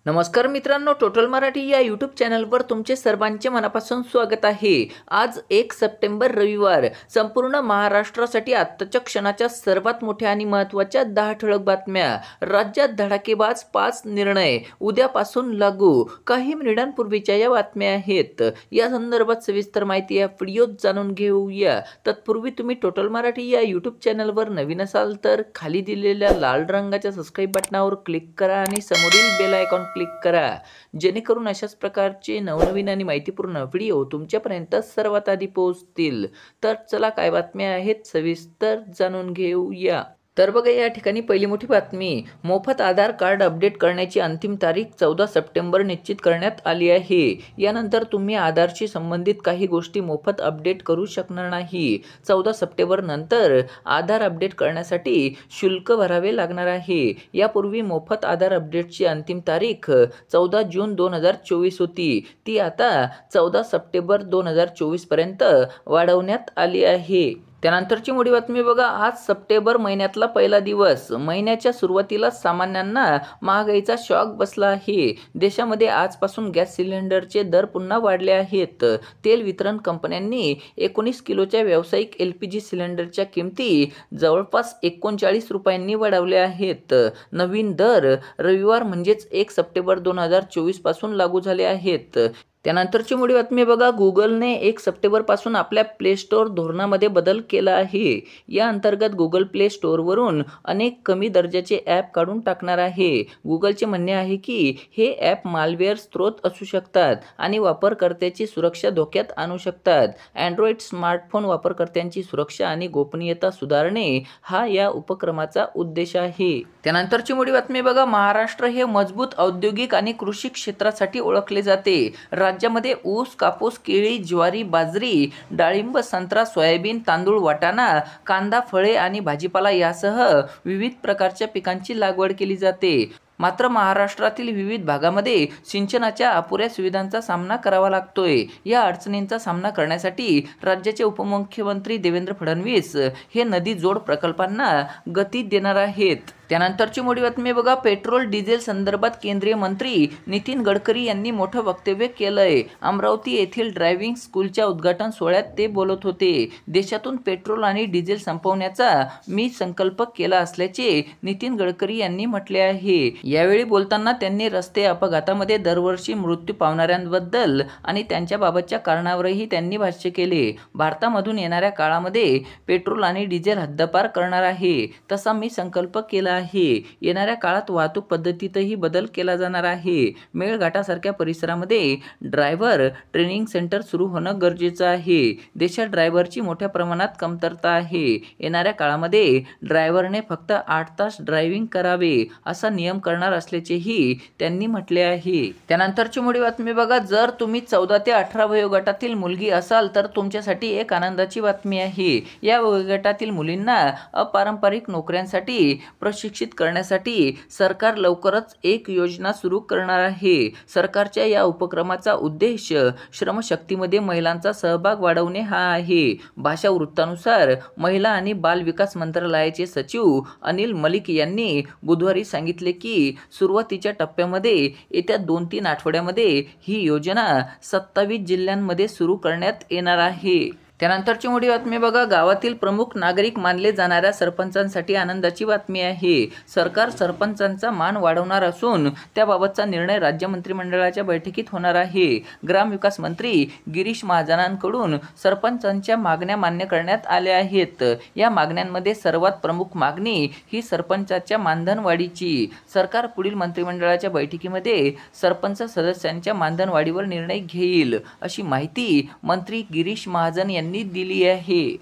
नमस्कार मित्रांनो, टोटल मराठी या यूट्यूब चॅनलवर तुमचे सर्वांचे मनापासून स्वागत आहे। आज 1 सप्टेंबर रविवार। संपूर्ण महाराष्ट्रासाठी आत्ताच्या क्षणाच्या सर्वात मोठ्या आणि महत्त्वाच्या 10 ठळक बातम्या। राज्यात धडाकेबाज 5 निर्णय उद्यापासून लागू। काही मिनिटांपूर्वीच्या या बातम्या आहेत। या संदर्भात सविस्तर माहिती या व्हिडिओत जाणून घेऊया। तत्पूर्वी तुम्ही टोटल मराठी या यूट्यूब चॅनलवर नवीन असाल तर खाली दिलेल्या लाल रंगाच्या सबस्क्राइब बटनावर क्लिक करा आणि समोरील बेल आयकॉन क्लिक करा, जेणेकरून अशाच प्रकारचे नवनवीन आणि माहितीपूर्ण व्हिडिओ तुमच्यापर्यंत सर्वात आधी पोहोचतील। तर चला, काय बातम्या आहेत सविस्तर जाणून घेऊया। तर बघा, या ठिकाणी पहिली मोठी बातमी, मोफत आधार कार्ड अपडेट करण्याची अंतिम तारीख 14 सप्टेंबर निश्चित करण्यात आली आहे। यानंतर तुम्ही आधारशी संबंधित काही गोष्टी मोफत अपडेट करू शकणार नाही। 14 सप्टेंबर नंतर आधार अपडेट करण्यासाठी शुल्क भरावे लागणार आहे। यापूर्वी मोफत आधार अपडेटची अंतिम तारीख 14 जून 2024 होती, ती आता 14 सप्टेंबर 2024 पर्यंत वाढवण्यात आली आहे। त्यानंतरची मोठी बातमी बघा, आज सप्टेंबर महिन्यातला पहिला दिवस। महिन्याच्या सुरुवातीला सामान्यांना महागाईचा शॉक बसला आहे। देशामध्ये आजपासून गॅस सिलेंडरचे दर पुन्हा वाढले आहेत। तेल वितरण कंपन्यांनी 19 किलोच्या व्यावसायिक LPG सिलेंडरच्या किमती जवळपास 39 रुपयांनी वाढवल्या आहेत। नवीन दर रविवार म्हणजेच 1 सप्टेंबर 2024 पासून लागू झाले आहेत। त्यानंतरची मोठी बातमी बघा, गुगलने 1 सप्टेंबर पासून आपल्या प्ले स्टोअर धोरणामध्ये बदल केला आहे। या अंतर्गत गुगल प्ले स्टोअरवरून अनेक कमी दर्जाचे ॲप काढून टाकणार आहे। गुगलचे म्हणणे आहे की हे ॲप मालवेअर स्त्रोत असू शकतात आणि वापरकर्त्याची सुरक्षा धोक्यात आणू शकतात। अँड्रॉइड स्मार्टफोन वापरकर्त्यांची सुरक्षा आणि गोपनीयता सुधारणे हा या उपक्रमाचा उद्देश आहे। त्यानंतरची मोठी बातमी बघा, महाराष्ट्र हे मजबूत औद्योगिक आणि कृषी क्षेत्रासाठी ओळखले जाते। राज्यामध्ये ऊस, कापूस, केळी, ज्वारी, बाजरी, डाळिंब, संत्रा, सोयाबीन, तांदूळ, वाटाणा, कांदा, फळे आणि भाजीपाला यासह विविध प्रकारच्या पिकांची लागवड केली जाते। मात्र महाराष्ट्रातील विविध भागामध्ये सिंचनाच्या अपुऱ्या सुविधांचा सामना करावा लागतोय। या अडचणींचा सामना करण्यासाठी राज्याचे उपमुख्यमंत्री देवेंद्र फडणवीस हे नदी जोड प्रकल्पांना गती देणार आहेत। त्यानंतरची मोठी बातमी बघा, पेट्रोल डिझेल संदर्भात केंद्रीय मंत्री नितीन गडकरी यांनी मोठं वक्तव्य केलंय। अमरावती येथील ड्रायव्हिंग स्कूलच्या उद्घाटन सोहळ्यात ते बोलत होते। देशातून पेट्रोल आणि डिझेल संपवण्याचा मी संकल्प केला असल्याचे नितीन गडकरी यांनी म्हटले आहे। यावेळी बोलताना त्यांनी रस्ते अपघातामध्ये दरवर्षी मृत्यू पावणाऱ्यांबद्दल आणि त्यांच्याबाबतच्या कारणावरही त्यांनी भाष्य केले। भारतामधून येणाऱ्या काळामध्ये पेट्रोल आणि डिझेल हद्दपार करणार आहे, तसा मी संकल्प केला आहे। येणाऱ्या काळात वाहतूक पद्धतीतही बदल केला जाणार आहे। मेळघाटासारख्या परिसरामध्ये ड्रायव्हर ट्रेनिंग सेंटर सुरू होणं गरजेचं आहे। देशात ड्रायव्हरची मोठ्या प्रमाणात कमतरता आहे। येणाऱ्या काळामध्ये ड्रायव्हरने फक्त 8 तास ड्रायव्हिंग करावे असा नियम करणार असल्याचेही त्यांनी म्हटले आहे। त्यानंतरची मोठी बातमी बघा, जर तुम्ही 14 ते 18 वयोगटातील मुलगी असाल तर तुमच्यासाठी एक आनंदाची बातमी आहे। या वयोगटातील मुलींना अपारंपरिक नोकऱ्यांसाठी प्रशिक्षित करण्यासाठी सरकार लवकरच एक योजना सुरू करणार आहे। सरकारच्या या उपक्रमाचा उद्देश श्रमशक्तीमध्ये महिलांचा सहभाग वाढवणे हा आहे। भाषा वृत्तानुसार महिला आणि बाल विकास मंत्रालयाचे सचिव अनिल मलिक यांनी बुधवारी सांगितले की सुरुवातीच्या टप्प्यामध्ये येत्या 2-3 आठवड्यामध्ये ही योजना 27 जिल्ह्यांमध्ये सुरू करण्यात येणार आहे। त्यानंतरची मोठी बातमी बघा, गावातील प्रमुख नागरिक मानले जाणाऱ्या सरपंचांसाठी आनंदाची बातमी आहे। सरकार सरपंचांचा मान वाढवणार असून त्याबाबतचा निर्णय राज्य मंत्रिमंडळाच्या बैठकीत होणार आहे। ग्रामविकास मंत्री गिरीश महाजनांकडून सरपंचांच्या मागण्या मान्य करण्यात आल्या आहेत। या मागण्यांमध्ये सर्वात प्रमुख मागणी ही सरपंचाच्या मानधनवाढीची। सरकार पुढील मंत्रिमंडळाच्या बैठकीमध्ये सरपंच सदस्यांच्या मानधनवाढीवर निर्णय घेईल, अशी माहिती मंत्री गिरीश महाजन यांनी दिली आहे।